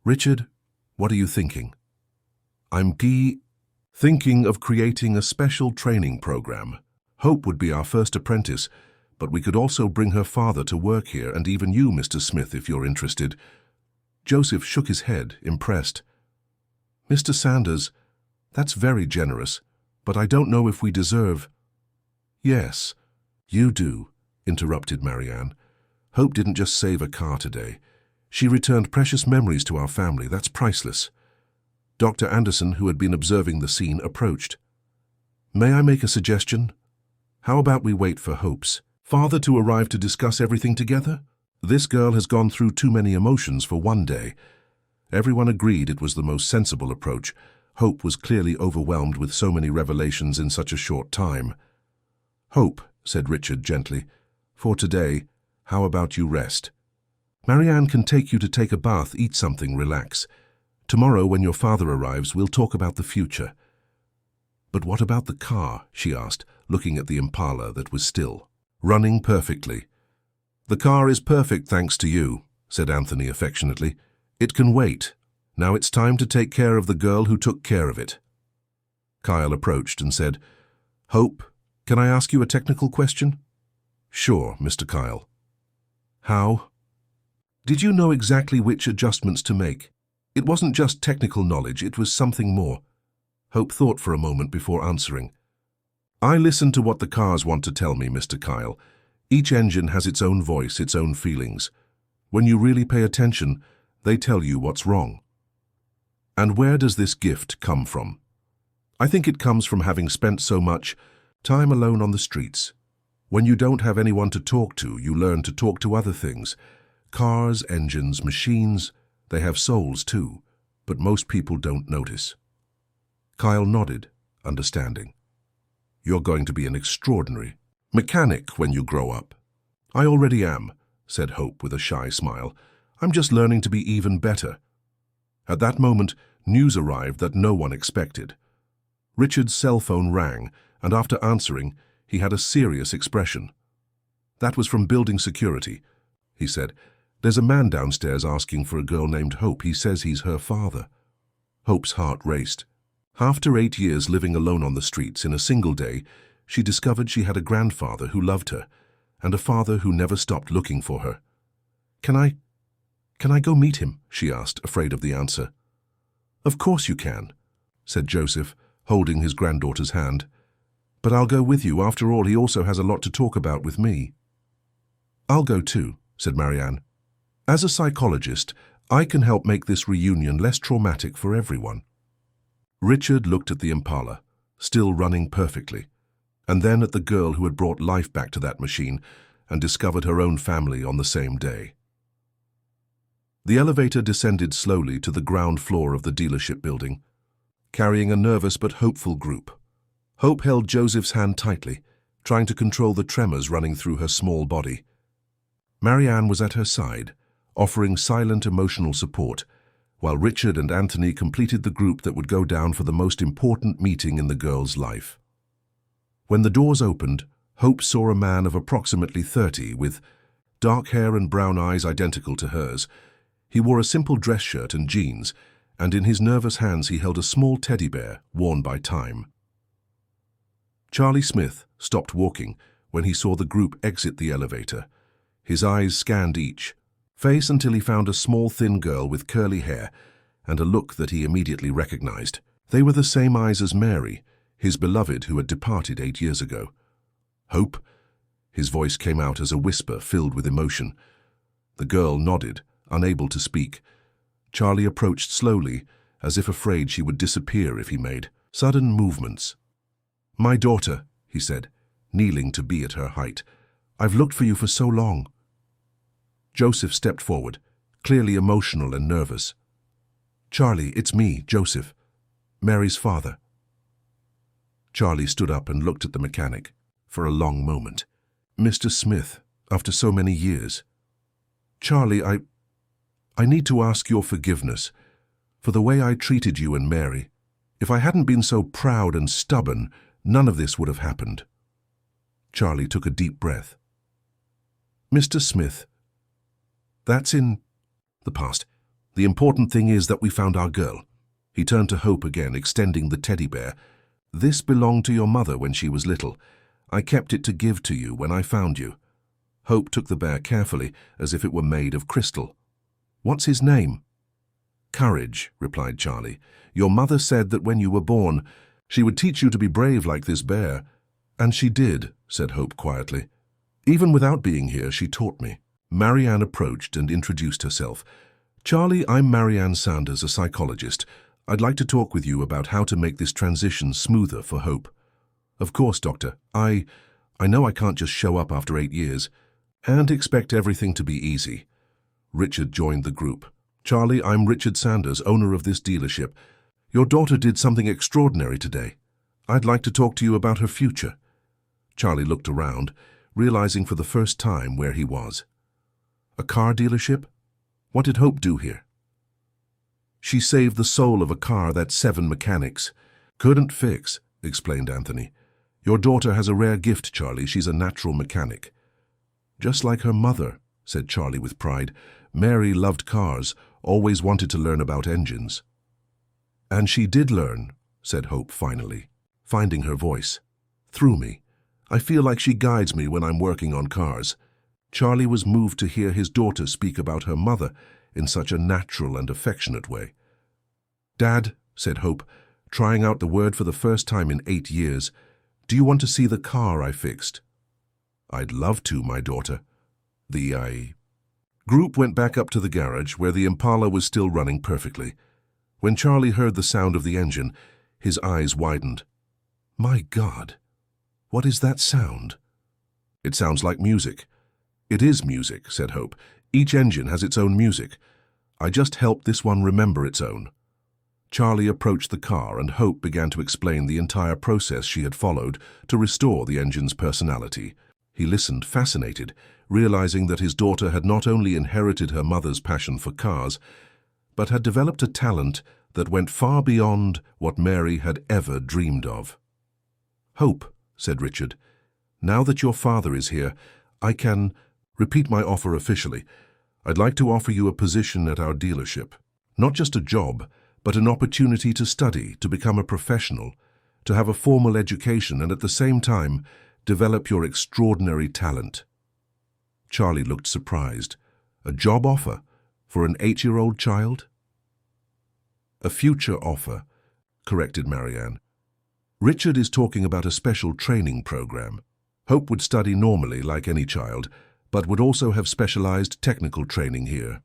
Richard, what are you thinking? I'm thinking of creating a special training program. Hope would be our first apprentice, but we could also bring her father to work here, and even you, Mr. Smith, if you're interested. Joseph shook his head, impressed. Mr. Sanders, that's very generous, but I don't know if we deserve— Yes, you do, interrupted Marianne. Hope didn't just save a car today. She returned precious memories to our family. That's priceless. Dr. Anderson, who had been observing the scene, approached. May I make a suggestion? How about we wait for Hope's father to arrive to discuss everything together? This girl has gone through too many emotions for one day. Everyone agreed it was the most sensible approach. Hope was clearly overwhelmed with so many revelations in such a short time. Hope, said Richard gently, for today, how about you rest? Marianne can take you to take a bath, eat something, relax. Tomorrow, when your father arrives, we'll talk about the future. But what about the car? She asked, looking at the Impala that was still running perfectly. The car is perfect thanks to you, said Anthony affectionately. It can wait. Now it's time to take care of the girl who took care of it. Kyle approached and said, Hope, can I ask you a technical question? Sure, Mr. Kyle. How? Did you know exactly which adjustments to make? It wasn't just technical knowledge, it was something more. Hope thought for a moment before answering. I listen to what the cars want to tell me, Mr. Kyle. Each engine has its own voice, its own feelings. When you really pay attention, they tell you what's wrong. And where does this gift come from? I think it comes from having spent so much time alone on the streets. When you don't have anyone to talk to, you learn to talk to other things. Cars, engines, machines, they have souls too, but most people don't notice. Kyle nodded, understanding. You're going to be an extraordinary mechanic when you grow up. I already am, said Hope with a shy smile. I'm just learning to be even better. At that moment, news arrived that no one expected. Richard's cell phone rang, and after answering, he had a serious expression. That was from building security, he said. There's a man downstairs asking for a girl named Hope. He says he's her father. Hope's heart raced. After 8 years living alone on the streets, in a single day, she discovered she had a grandfather who loved her, and a father who never stopped looking for her. Can I go meet him? She asked, afraid of the answer. Of course you can, said Joseph, holding his granddaughter's hand. But I'll go with you. After all, he also has a lot to talk about with me. I'll go too, said Marianne. As a psychologist, I can help make this reunion less traumatic for everyone. Richard looked at the Impala, still running perfectly, and then at the girl who had brought life back to that machine and discovered her own family on the same day. The elevator descended slowly to the ground floor of the dealership building, carrying a nervous but hopeful group. Hope held Joseph's hand tightly, trying to control the tremors running through her small body. Marianne was at her side, offering silent emotional support, while Richard and Anthony completed the group that would go down for the most important meeting in the girl's life. When the doors opened, Hope saw a man of approximately 30 with dark hair and brown eyes identical to hers. He wore a simple dress shirt and jeans, and in his nervous hands he held a small teddy bear worn by time. Charlie Smith stopped walking when he saw the group exit the elevator. His eyes scanned each face until he found a small, thin girl with curly hair and a look that he immediately recognized. They were the same eyes as Mary, his beloved who had departed 8 years ago. Hope, His voice came out as a whisper filled with emotion. The girl nodded, unable to speak. Charlie approached slowly, as if afraid she would disappear if he made sudden movements. "My daughter," he said, kneeling to be at her height. "I've looked for you for so long." Joseph stepped forward, clearly emotional and nervous. "Charlie, it's me, Joseph, Mary's father." Charlie stood up and looked at the mechanic for a long moment. "Mr. Smith, after so many years. Charlie, I need to ask your forgiveness for the way I treated you and Mary. If I hadn't been so proud and stubborn, none of this would have happened." Charlie took a deep breath. "Mr. Smith, that's in the past. The important thing is that we found our girl." He turned to Hope again, extending the teddy bear. "This belonged to your mother when she was little. I kept it to give to you when I found you." Hope took the bear carefully, as if it were made of crystal. "What's his name?" "Courage," replied Charlie. "Your mother said that when you were born, she would teach you to be brave like this bear." "And she did," said Hope quietly. "Even without being here, she taught me." Marianne approached and introduced herself. "Charlie, I'm Marianne Sanders, a psychologist. I'd like to talk with you about how to make this transition smoother for Hope." "Of course, Doctor. I know I can't just show up after 8 years and expect everything to be easy." Richard joined the group. "Charlie, I'm Richard Sanders, owner of this dealership. Your daughter did something extraordinary today. I'd like to talk to you about her future." Charlie looked around, realizing for the first time where he was. A car dealership? What did Hope do here? "She saved the soul of a car that 7 mechanics couldn't fix," explained Anthony. "Your daughter has a rare gift, Charlie. She's a natural mechanic." "Just like her mother," said Charlie with pride. "Mary loved cars, always wanted to learn about engines." "And she did learn," said Hope finally, finding her voice. "Through me. I feel like she guides me when I'm working on cars." Charlie was moved to hear his daughter speak about her mother in such a natural and affectionate way. "Dad," said Hope, trying out the word for the first time in 8 years, "do you want to see the car I fixed?" "I'd love to, my daughter." The group went back up to the garage where the Impala was still running perfectly. When Charlie heard the sound of the engine, his eyes widened. "My God, what is that sound?" "It sounds like music." "It is music," said Hope. "Each engine has its own music. I just helped this one remember its own." Charlie approached the car and Hope began to explain the entire process she had followed to restore the engine's personality. He listened, fascinated, realizing that his daughter had not only inherited her mother's passion for cars, but had developed a talent that went far beyond what Mary had ever dreamed of. "Hope," said Richard, "now that your father is here, I can repeat my offer officially. I'd like to offer you a position at our dealership. Not just a job, but an opportunity to study, to become a professional, to have a formal education and at the same time develop your extraordinary talent." Charlie looked surprised. "A job offer for an 8-year-old child?" "A future offer," corrected Marianne. "Richard is talking about a special training program. Hope would study normally like any child, but would also have specialized technical training here."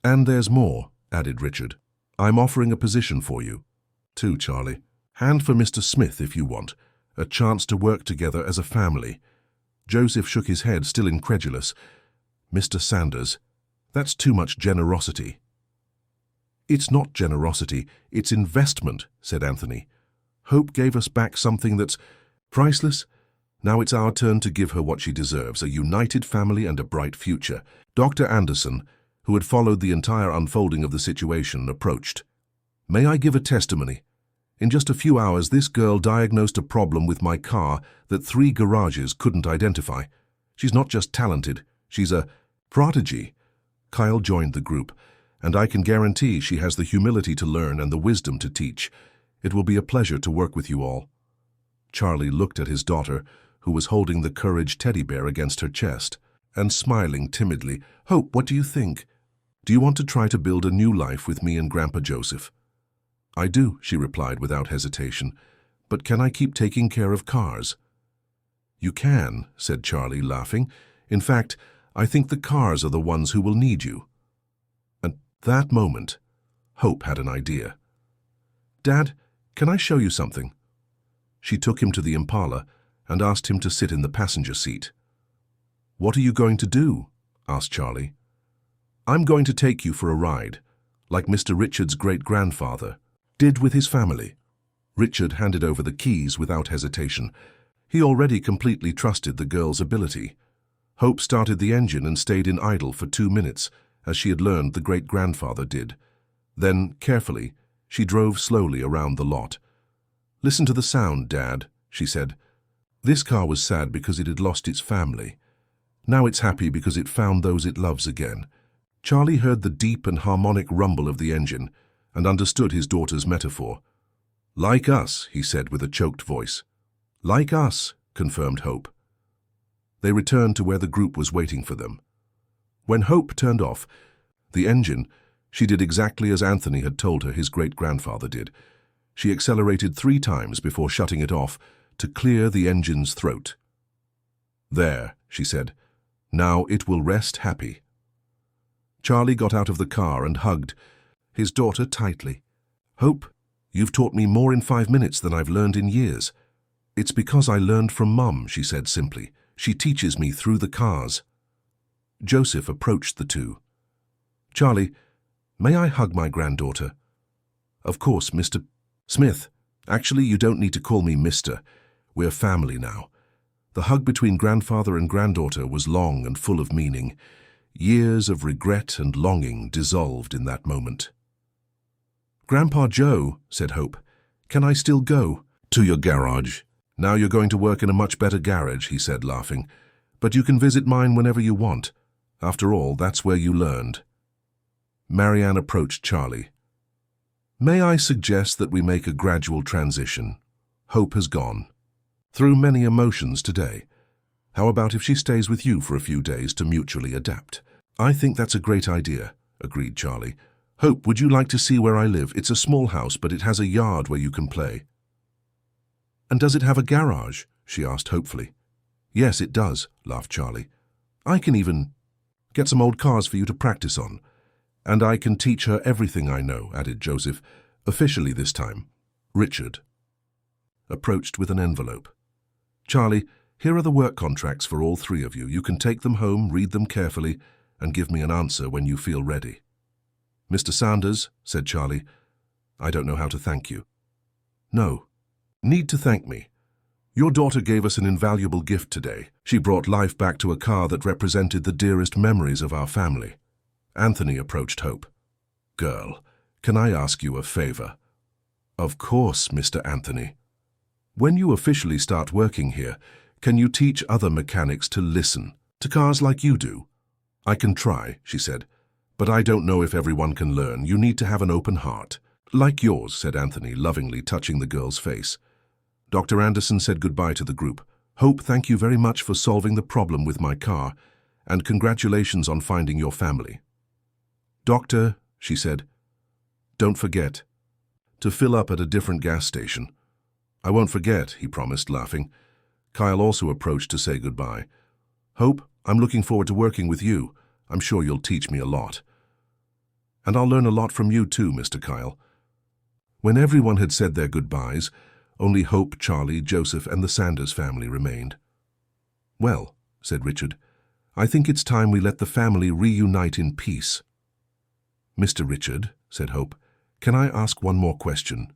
"And there's more," added Richard. "I'm offering a position for you, too, Charlie. And for Mr. Smith if you want. A chance to work together as a family." Joseph shook his head, still incredulous. "Mr. Sanders, that's too much generosity." "It's not generosity, it's investment," said Anthony. "Hope gave us back something that's priceless. Now it's our turn to give her what she deserves, a united family and a bright future." Dr. Anderson, who had followed the entire unfolding of the situation, approached. "May I give a testimony? In just a few hours, this girl diagnosed a problem with my car that 3 garages couldn't identify. She's not just talented, she's a prodigy." Kyle joined the group, "and I can guarantee she has the humility to learn and the wisdom to teach. It will be a pleasure to work with you all." Charlie looked at his daughter, who was holding the Courage teddy bear against her chest, and smiling timidly. "Hope, what do you think? Do you want to try to build a new life with me and Grandpa Joseph?" "I do," she replied without hesitation. "But can I keep taking care of cars?" You can, said Charlie, laughing. In fact, I think the cars are the ones who will need you. At that moment, Hope had an idea. Dad, can I show you something? She took him to the Impala and asked him to sit in the passenger seat. What are you going to do? Asked Charlie. I'm going to take you for a ride, like Mr. Richard's great-grandfather did with his family. Richard handed over the keys without hesitation. He already completely trusted the girl's ability. Hope started the engine and stayed in idle for 2 minutes, as she had learned the great-grandfather did. Then, carefully, she drove slowly around the lot. Listen to the sound, Dad, she said. This car was sad because it had lost its family. Now it's happy because it found those it loves again. Charlie heard the deep and harmonic rumble of the engine and understood his daughter's metaphor. Like us, he said with a choked voice. Like us, confirmed Hope. They returned to where the group was waiting for them. When Hope turned off the engine, she did exactly as Anthony had told her his great-grandfather did. She accelerated 3 times before shutting it off to clear the engine's throat. There, she said. Now it will rest happy. Charlie got out of the car and hugged his daughter tightly. Hope, you've taught me more in 5 minutes than I've learned in years. It's because I learned from Mum, she said simply. She teaches me through the cars. Joseph approached the two. Charlie, may I hug my granddaughter? Of course, Mr. Smith. Actually, you don't need to call me Mr. We're family now. The hug between grandfather and granddaughter was long and full of meaning. Years of regret and longing dissolved in that moment. Grandpa Joe, said Hope, can I still go? To your garage. Now you're going to work in a much better garage, he said, laughing. But you can visit mine whenever you want. After all, that's where you learned. Marianne approached Charlie. May I suggest that we make a gradual transition? Hope has gone through many emotions today. How about if she stays with you for a few days to mutually adapt? I think that's a great idea, agreed Charlie. Hope, would you like to see where I live? It's a small house, but it has a yard where you can play. And does it have a garage? She asked hopefully. Yes, it does, laughed Charlie. I can even get some old cars for you to practice on. And I can teach her everything I know, added Joseph, officially this time. Richard approached with an envelope. Charlie, here are the work contracts for all 3 of you. You can take them home, read them carefully, and give me an answer when you feel ready. Mr. Sanders, said Charlie, I don't know how to thank you. No, need to thank me. Your daughter gave us an invaluable gift today. She brought life back to a car that represented the dearest memories of our family. Anthony approached Hope. Girl, can I ask you a favor? Of course, Mr. Anthony. When you officially start working here, can you teach other mechanics to listen to cars like you do? I can try, she said, but I don't know if everyone can learn. You need to have an open heart. Like yours, said Anthony, lovingly touching the girl's face. Dr. Anderson said goodbye to the group. Hope, thank you very much for solving the problem with my car, and congratulations on finding your family. Doctor, she said, don't forget to fill up at a different gas station. I won't forget, he promised, laughing. Kyle also approached to say goodbye. Hope, I'm looking forward to working with you. I'm sure you'll teach me a lot. And I'll learn a lot from you too, Mr. Kyle. When everyone had said their goodbyes, only Hope, Charlie, Joseph, and the Sanders family remained. Well, said Richard, I think it's time we let the family reunite in peace. Mr. Richard, said Hope, can I ask one more question?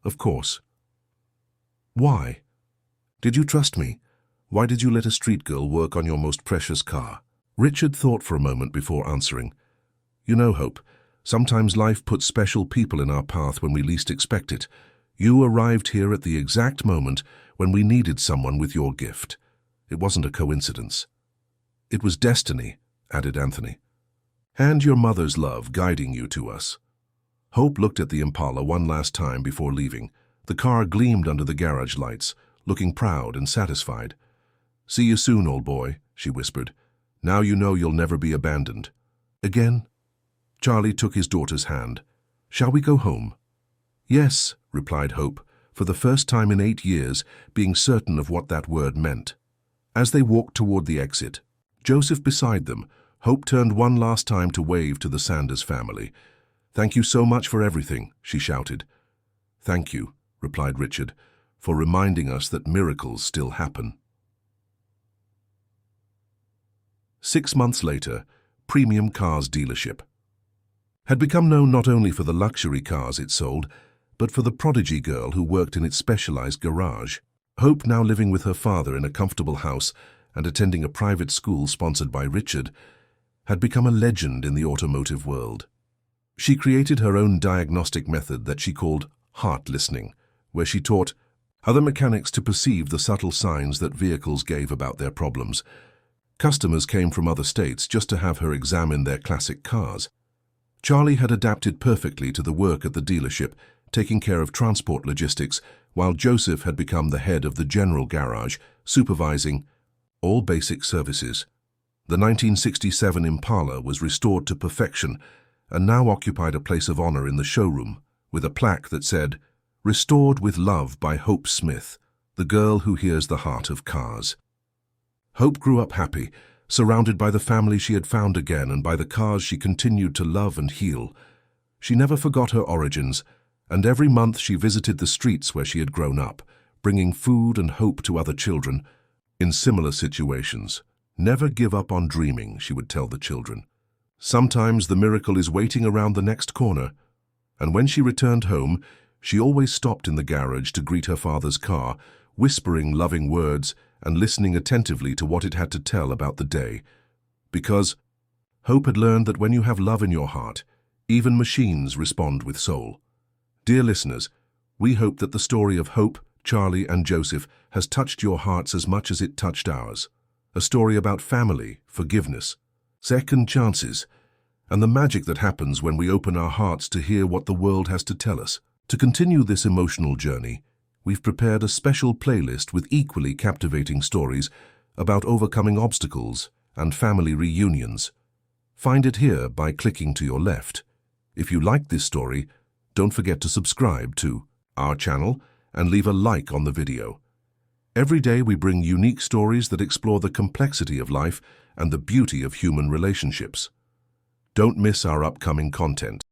Of course. Why? Did you trust me? Why did you let a street girl work on your most precious car? Richard thought for a moment before answering. You know, Hope, sometimes life puts special people in our path when we least expect it. You arrived here at the exact moment when we needed someone with your gift. It wasn't a coincidence. It was destiny, added Anthony. And your mother's love guiding you to us. Hope looked at the Impala one last time before leaving. The car gleamed under the garage lights, looking proud and satisfied. See you soon, old boy, she whispered. Now you know you'll never be abandoned. Again? Charlie took his daughter's hand. Shall we go home? Yes, replied Hope, for the first time in 8 years, being certain of what that word meant. As they walked toward the exit, Joseph beside them, Hope turned one last time to wave to the Sanders family. "Thank you so much for everything," she shouted. "Thank you," replied Richard, "for reminding us that miracles still happen." 6 months later, Premium Cars dealership had become known not only for the luxury cars it sold, but for the prodigy girl who worked in its specialized garage. Hope, now living with her father in a comfortable house and attending a private school sponsored by Richard, had become a legend in the automotive world. She created her own diagnostic method that she called heart listening, where she taught other mechanics to perceive the subtle signs that vehicles gave about their problems. Customers came from other states just to have her examine their classic cars. Charlie had adapted perfectly to the work at the dealership, taking care of transport logistics, while Joseph had become the head of the general garage, supervising all basic services. The 1967 Impala was restored to perfection and now occupied a place of honor in the showroom, with a plaque that said, "Restored with love by Hope Smith, the girl who hears the heart of cars." Hope grew up happy, surrounded by the family she had found again and by the cars she continued to love and heal. She never forgot her origins, and every month she visited the streets where she had grown up, bringing food and hope to other children in similar situations. "Never give up on dreaming," she would tell the children. "Sometimes the miracle is waiting around the next corner." And when she returned home, she always stopped in the garage to greet her father's car, whispering loving words and listening attentively to what it had to tell about the day. Because Hope had learned that when you have love in your heart, even machines respond with soul. Dear listeners, we hope that the story of Hope, Charlie, and Joseph has touched your hearts as much as it touched ours. A story about family, forgiveness, second chances, and the magic that happens when we open our hearts to hear what the world has to tell us. To continue this emotional journey, we've prepared a special playlist with equally captivating stories about overcoming obstacles and family reunions. Find it here by clicking to your left. If you liked this story, don't forget to subscribe to our channel and leave a like on the video. Every day we bring unique stories that explore the complexity of life and the beauty of human relationships. Don't miss our upcoming content.